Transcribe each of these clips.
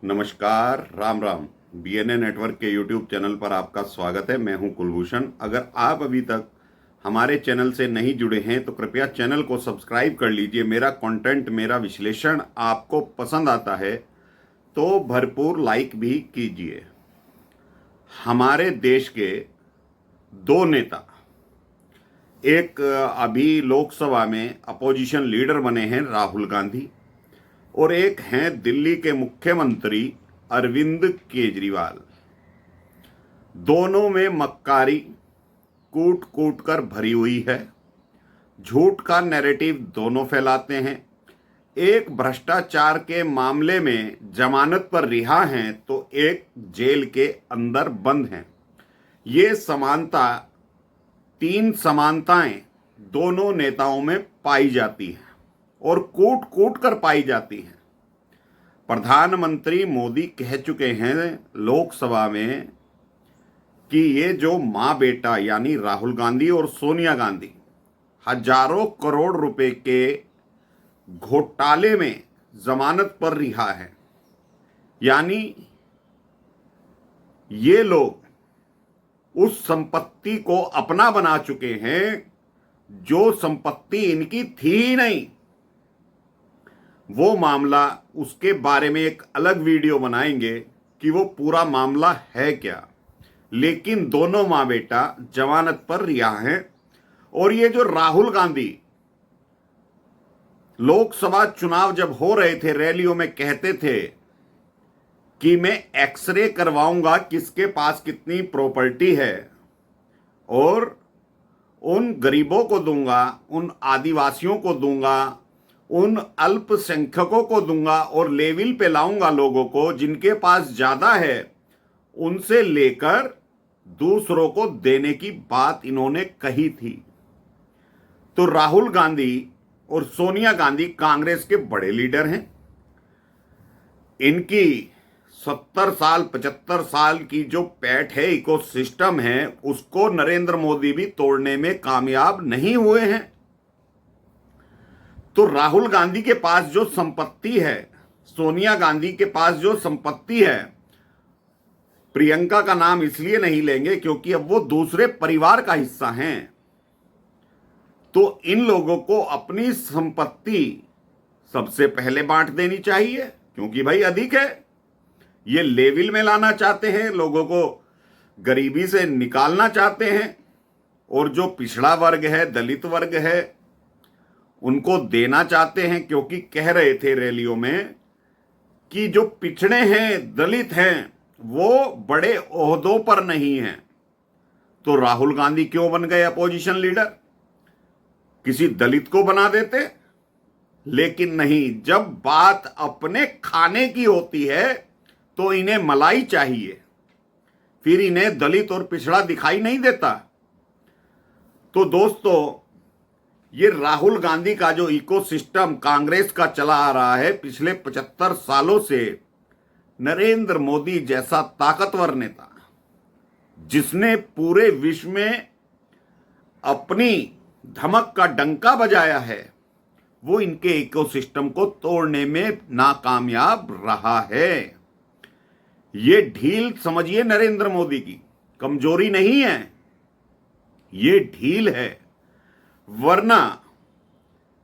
नमस्कार, Ram Ram. BNA network के YouTube channel पर आपका स्वागत है। मैं हूं कुलभूषण। अगर आप अभी तक हमारे चैनल से नहीं जुड़े हैं तो कृपया चैनल को सब्सक्राइब कर लीजिए। मेरा कंटेंट, मेरा विश्लेषण आपको पसंद आता है तो भरपूर लाइक भी कीजिए। हमारे देश के दो नेता, एक अभी लोकसभा में अपोजिशन लीडर बने हैं राहुल गांधी, और एक हैं दिल्ली के मुख्यमंत्री अरविंद केजरीवाल। दोनों में मक्कारी कूट कूट कर भरी हुई है। झूठ का नैरेटिव दोनों फैलाते हैं। एक भ्रष्टाचार के मामले में जमानत पर रिहा हैं तो एक जेल के अंदर बंद हैं। ये समानता, तीन समानताएं दोनों नेताओं में पाई जाती हैं और कूट कूट कर पाई जाती हैं। प्रधानमंत्री मोदी कह चुके हैं लोकसभा में कि ये जो मां बेटा यानी राहुल गांधी और सोनिया गांधी हजारों करोड़ रुपए के घोटाले में जमानत पर रिहा है, यानी ये लोग उस संपत्ति को अपना बना चुके हैं जो संपत्ति इनकी थी ही नहीं। वो मामला, उसके बारे में एक अलग वीडियो बनाएंगे कि वो पूरा मामला है क्या। लेकिन दोनों मां बेटा जमानत पर रिहा हैं। और ये जो राहुल गांधी लोकसभा चुनाव जब हो रहे थे, रैलियों में कहते थे कि मैं एक्सरे करवाऊंगा किसके पास कितनी प्रॉपर्टी है और उन गरीबों को दूंगा, उन आदिवासियों को दूंगा, उन अल्पसंख्यकों को दूंगा और लेवल पे लाऊंगा लोगों को, जिनके पास ज्यादा है उनसे लेकर दूसरों को देने की बात इन्होंने कही थी। तो राहुल गांधी और सोनिया गांधी कांग्रेस के बड़े लीडर हैं। इनकी 70 साल 75 साल की जो पैठ है, इकोसिस्टम है, उसको नरेंद्र मोदी भी तोड़ने में कामयाब नहीं हुए हैं। तो राहुल गांधी के पास जो संपत्ति है, सोनिया गांधी के पास जो संपत्ति है, प्रियंका का नाम इसलिए नहीं लेंगे क्योंकि अब वो दूसरे परिवार का हिस्सा हैं। तो इन लोगों को अपनी संपत्ति सबसे पहले बांट देनी चाहिए क्योंकि भाई अधिक है। ये लेवल में लाना चाहते हैं, लोगों को गरीबी से निकालना चाहते हैं, और जो पिछड़ा वर्ग है, दलित वर्ग है, उनको देना चाहते हैं। क्योंकि कह रहे थे रैलियों में कि जो पिछड़े हैं, दलित हैं, वो बड़े ओहदों पर नहीं हैं। तो राहुल गांधी क्यों बन गए अपोजिशन लीडर? किसी दलित को बना देते। लेकिन नहीं, जब बात अपने खाने की होती है तो इन्हें मलाई चाहिए, फिर इन्हें दलित और पिछड़ा दिखाई नहीं देता। तो दोस्तों, ये राहुल गांधी का जो इकोसिस्टम कांग्रेस का चला आ रहा है पिछले 75 सालों से, नरेंद्र मोदी जैसा ताकतवर नेता जिसने पूरे विश्व में अपनी धमक का डंका बजाया है, वो इनके इकोसिस्टम को तोड़ने में नाकामयाब रहा है। ये ढील समझिए नरेंद्र मोदी की, कमजोरी नहीं है, ये ढील है। वरना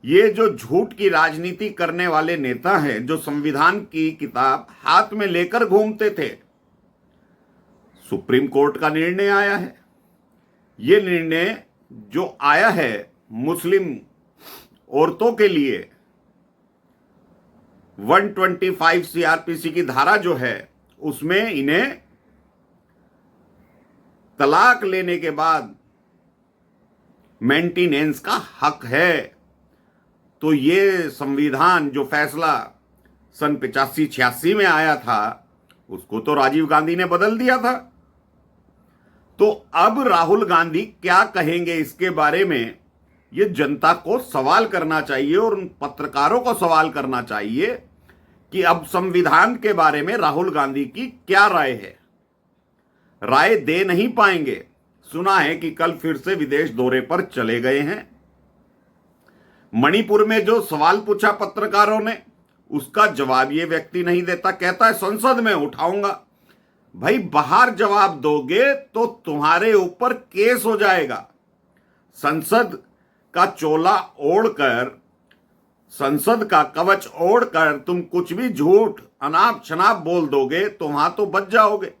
ये जो झूठ की राजनीति करने वाले नेता हैं, जो संविधान की किताब हाथ में लेकर घूमते थे, सुप्रीम कोर्ट का निर्णय आया है। ये निर्णय जो आया है मुस्लिम औरतों के लिए, 125 सीआरपीसी की धारा जो है, उसमें इन्हें तलाक लेने के बाद मेंटेनेंस का हक है। तो ये संविधान, जो फैसला सन 85-86 में आया था, उसको तो राजीव गांधी ने बदल दिया था। तो अब राहुल गांधी क्या कहेंगे इसके बारे में, ये जनता को सवाल करना चाहिए और उन पत्रकारों को सवाल करना चाहिए कि अब संविधान के बारे में राहुल गांधी की क्या राय है। राय दे नहीं पाएंगे। सुना है कि कल फिर से विदेश दौरे पर चले गए हैं। मणिपुर में जो सवाल पूछा पत्रकारों ने, उसका जवाब ये व्यक्ति नहीं देता, कहता है संसद में उठाऊंगा। भाई बाहर जवाब दोगे तो तुम्हारे ऊपर केस हो जाएगा। संसद का चोला ओढ़कर, संसद का कवच ओढ़कर तुम कुछ भी झूठ अनाप शनाप बोल दोगे तो वहां तो बच जाओगे,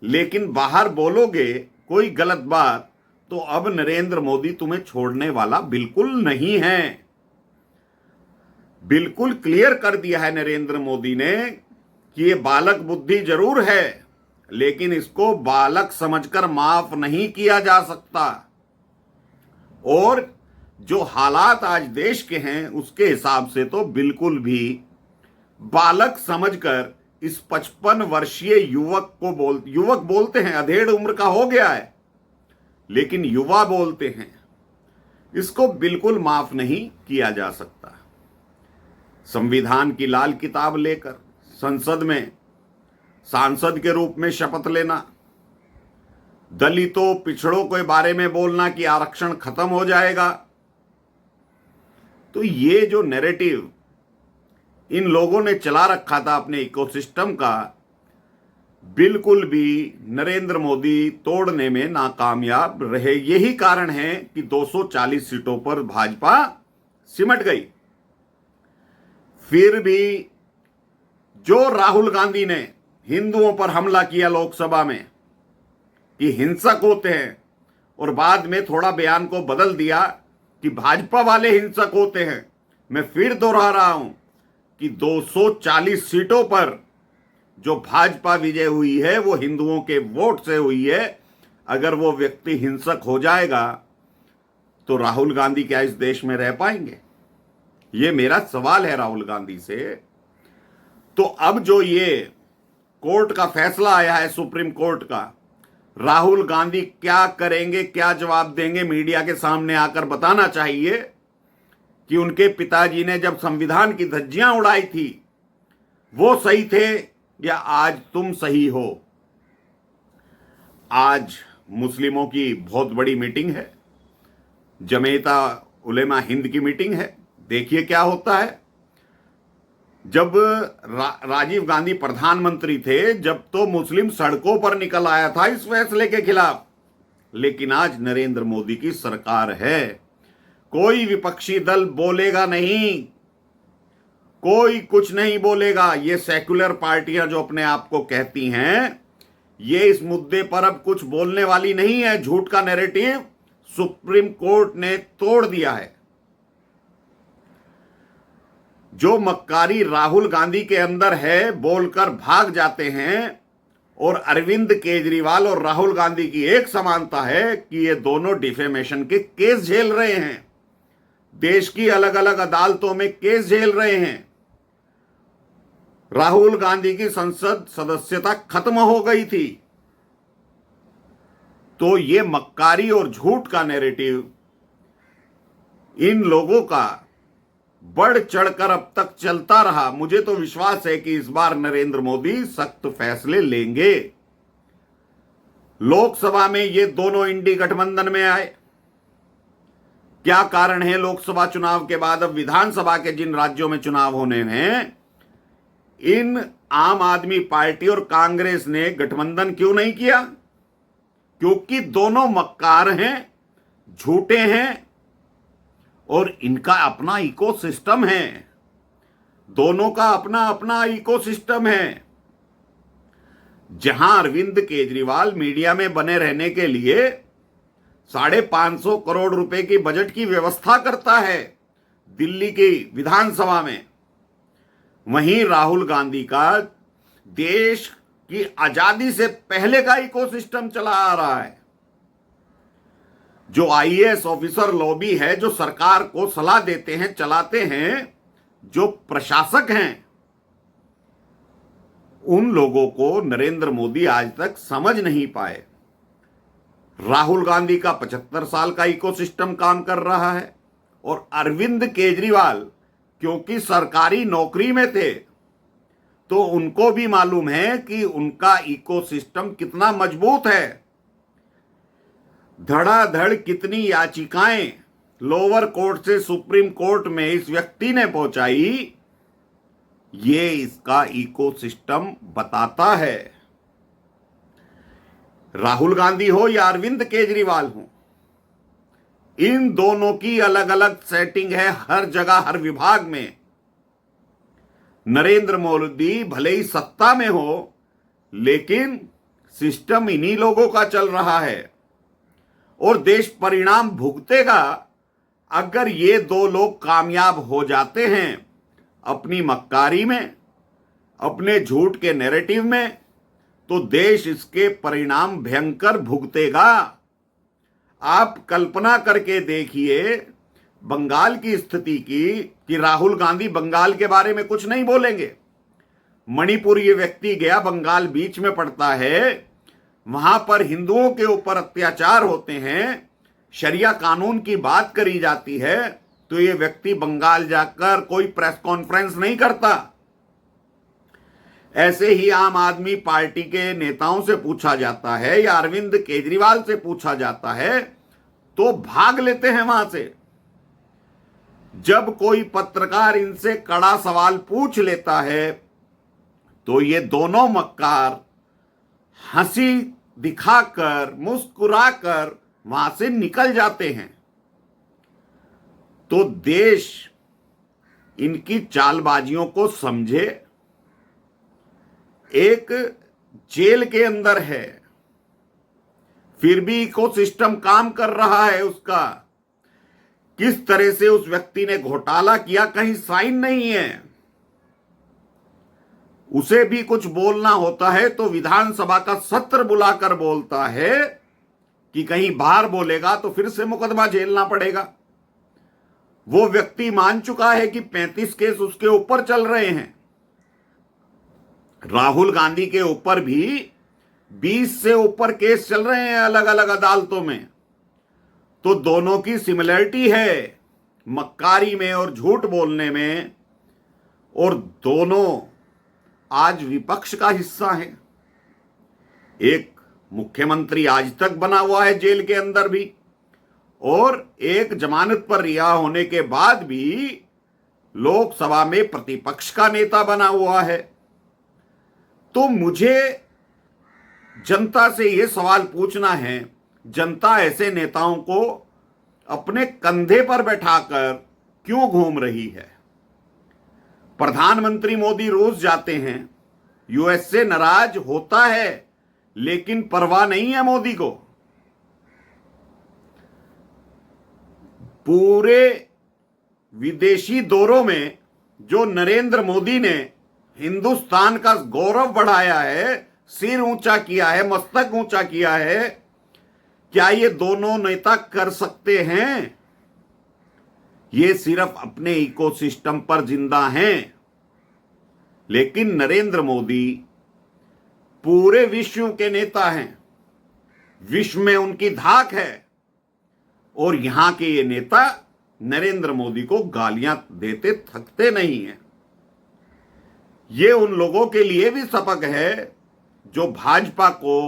लेकिन बाहर बोलोगे कोई गलत बात तो अब नरेंद्र मोदी तुम्हें छोड़ने वाला बिल्कुल नहीं है। बिल्कुल क्लियर कर दिया है नरेंद्र मोदी ने कि ये बालक बुद्धि जरूर है, लेकिन इसको बालक समझकर माफ नहीं किया जा सकता। और जो हालात आज देश के हैं उसके हिसाब से तो बिल्कुल भी बालक समझकर इस 55 वर्षीय युवक को युवक बोलते हैं, अधेड़ उम्र का हो गया है लेकिन युवा बोलते हैं, इसको बिल्कुल माफ नहीं किया जा सकता। संविधान की लाल किताब लेकर संसद में सांसद के रूप में शपथ लेना, दलितों पिछड़ों के बारे में बोलना कि आरक्षण खत्म हो जाएगा, तो ये जो नैरेटिव इन लोगों ने चला रखा था अपने इकोसिस्टम का, बिल्कुल भी नरेंद्र मोदी तोड़ने में नाकामयाब रहे। यही कारण है कि 240 सीटों पर भाजपा सिमट गई। फिर भी जो राहुल गांधी ने हिंदुओं पर हमला किया लोकसभा में कि हिंसक होते हैं, और बाद में थोड़ा बयान को बदल दिया कि भाजपा वाले हिंसक होते हैं, मैं फिर दोहरा रहा हूं कि 240 सीटों पर जो भाजपा विजय हुई है वो हिंदुओं के वोट से हुई है। अगर वो व्यक्ति हिंसक हो जाएगा तो राहुल गांधी क्या इस देश में रह पाएंगे? ये मेरा सवाल है राहुल गांधी से। तो अब जो ये कोर्ट का फैसला आया है, सुप्रीम कोर्ट का, राहुल गांधी क्या करेंगे, क्या जवाब देंगे, मीडिया के सामने आकर बताना चाहिए कि उनके पिताजी ने जब संविधान की धज्जियां उड़ाई थी वो सही थे या आज तुम सही हो। आज मुस्लिमों की बहुत बड़ी मीटिंग है, जमीयत उलेमा हिंद की मीटिंग है। देखिए क्या होता है। जब राजीव गांधी प्रधानमंत्री थे, जब तो मुस्लिम सड़कों पर निकल आया था इस फैसले के खिलाफ, लेकिन आज नरेंद्र मोदी की सरकार है, कोई विपक्षी दल बोलेगा नहीं, कोई कुछ नहीं बोलेगा। ये सेक्युलर पार्टियां जो अपने आप को कहती हैं, ये इस मुद्दे पर अब कुछ बोलने वाली नहीं है। झूठ का नैरेटिव सुप्रीम कोर्ट ने तोड़ दिया है। जो मक्कारी राहुल गांधी के अंदर है, बोलकर भाग जाते हैं, और अरविंद केजरीवाल और राहुल गांधी की एक समानता है कि ये दोनों डिफेमेशन के केस झेल रहे हैं, देश की अलग अलग अदालतों में केस झेल रहे हैं। राहुल गांधी की संसद सदस्यता खत्म हो गई थी। तो ये मक्कारी और झूठ का नैरेटिव इन लोगों का बढ़ चढ़कर अब तक चलता रहा। मुझे तो विश्वास है कि इस बार नरेंद्र मोदी सख्त फैसले लेंगे। लोकसभा में ये दोनों इंडी गठबंधन में आए, क्या कारण है? लोकसभा चुनाव के बाद अब विधानसभा के जिन राज्यों में चुनाव होने हैं, इन आम आदमी पार्टी और कांग्रेस ने गठबंधन क्यों नहीं किया? क्योंकि दोनों मक्कार हैं, झूठे हैं, और इनका अपना इकोसिस्टम है। दोनों का अपना अपना इकोसिस्टम है। जहां अरविंद केजरीवाल मीडिया में बने रहने के लिए 550 करोड़ रुपए की बजट की व्यवस्था करता है दिल्ली की विधानसभा में, वहीं राहुल गांधी का देश की आजादी से पहले का इकोसिस्टम चला आ रहा है। जो आईएएस ऑफिसर लॉबी है, जो सरकार को सलाह देते हैं, चलाते हैं, जो प्रशासक हैं, उन लोगों को नरेंद्र मोदी आज तक समझ नहीं पाए। राहुल गांधी का 75 साल का इकोसिस्टम काम कर रहा है, और अरविंद केजरीवाल क्योंकि सरकारी नौकरी में थे तो उनको भी मालूम है कि उनका इकोसिस्टम कितना मजबूत है। धड़ाधड़ कितनी याचिकाएं लोअर कोर्ट से सुप्रीम कोर्ट में इस व्यक्ति ने पहुंचाई ये इसका इकोसिस्टम बताता है। राहुल गांधी हो या अरविंद केजरीवाल हो, इन दोनों की अलग अलग सेटिंग है हर जगह, हर विभाग में। नरेंद्र मोदी भले ही सत्ता में हो, लेकिन सिस्टम इन्हीं लोगों का चल रहा है और देश परिणाम भुगतेगा अगर ये दो लोग कामयाब हो जाते हैं अपनी मक्कारी में, अपने झूठ के नैरेटिव में, तो देश इसके परिणाम भयंकर भुगतेगा। आप कल्पना करके देखिए बंगाल की स्थिति की, कि राहुल गांधी बंगाल के बारे में कुछ नहीं बोलेंगे। मणिपुर ये व्यक्ति गया, बंगाल बीच में पड़ता है, वहां पर हिंदुओं के ऊपर अत्याचार होते हैं, शरिया कानून की बात करी जाती है, तो ये व्यक्ति बंगाल जाकर कोई प्रेस कॉन्फ्रेंस नहीं करता। ऐसे ही आम आदमी पार्टी के नेताओं से पूछा जाता है या अरविंद केजरीवाल से पूछा जाता है तो भाग लेते हैं वहां से। जब कोई पत्रकार इनसे कड़ा सवाल पूछ लेता है तो ये दोनों मक्कार हंसी दिखाकर, मुस्कुराकर वहां से निकल जाते हैं। तो देश इनकी चालबाजियों को समझे। एक जेल के अंदर है, फिर भी इकोसिस्टम काम कर रहा है उसका। किस तरह से उस व्यक्ति ने घोटाला किया, कहीं साइन नहीं है। उसे भी कुछ बोलना होता है तो विधानसभा का सत्र बुलाकर बोलता है कि कहीं बाहर बोलेगा तो फिर से मुकदमा झेलना पड़ेगा। वो व्यक्ति मान चुका है कि 35 केस उसके ऊपर चल रहे हैं। राहुल गांधी के ऊपर भी 20 से ऊपर केस चल रहे हैं अलग अलग अदालतों में। तो दोनों की सिमिलरिटी है मक्कारी में और झूठ बोलने में, और दोनों आज विपक्ष का हिस्सा है। एक मुख्यमंत्री आज तक बना हुआ है जेल के अंदर भी, और एक जमानत पर रिहा होने के बाद भी लोकसभा में प्रतिपक्ष का नेता बना हुआ है। तो मुझे जनता से यह सवाल पूछना है, जनता ऐसे नेताओं को अपने कंधे पर बैठाकर क्यों घूम रही है? प्रधानमंत्री मोदी रोज जाते हैं, यूएस से नाराज होता है, लेकिन परवाह नहीं है मोदी को। पूरे विदेशी दौरों में जो नरेंद्र मोदी ने हिंदुस्तान का गौरव बढ़ाया है, सिर ऊंचा किया है, मस्तक ऊंचा किया है, क्या ये दोनों नेता कर सकते हैं? ये सिर्फ अपने इकोसिस्टम पर जिंदा हैं। लेकिन नरेंद्र मोदी पूरे विश्व के नेता हैं, विश्व में उनकी धाक है, और यहां के ये नेता नरेंद्र मोदी को गालियां देते थकते नहीं हैं। ये उन लोगों के लिए भी सबक है जो भाजपा को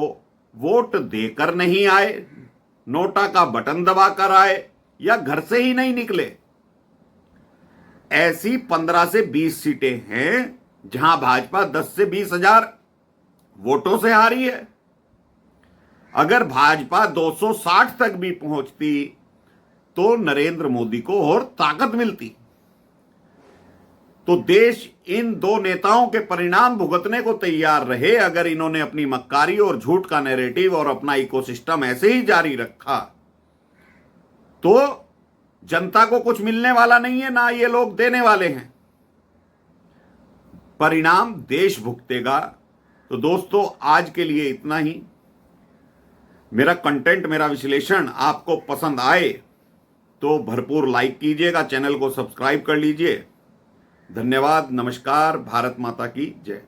वोट देकर नहीं आए, नोटा का बटन दबाकर आए, या घर से ही नहीं निकले। ऐसी 15 से 20 सीटें हैं जहां भाजपा 10 से 20 हजार वोटों से हारी है। अगर भाजपा 260 तक भी पहुंचती तो नरेंद्र मोदी को और ताकत मिलती। तो देश इन दो नेताओं के परिणाम भुगतने को तैयार रहे अगर इन्होंने अपनी मक्कारी और झूठ का नैरेटिव और अपना इकोसिस्टम ऐसे ही जारी रखा। तो जनता को कुछ मिलने वाला नहीं है, ना ये लोग देने वाले हैं। परिणाम देश भुगतेगा। तो दोस्तों, आज के लिए इतना ही। मेरा कंटेंट, मेरा विश्लेषण आपको पसंद आए तो भरपूर लाइक कीजिएगा, चैनल को सब्सक्राइब कर लीजिए। धन्यवाद, नमस्कार, भारत माता की जय।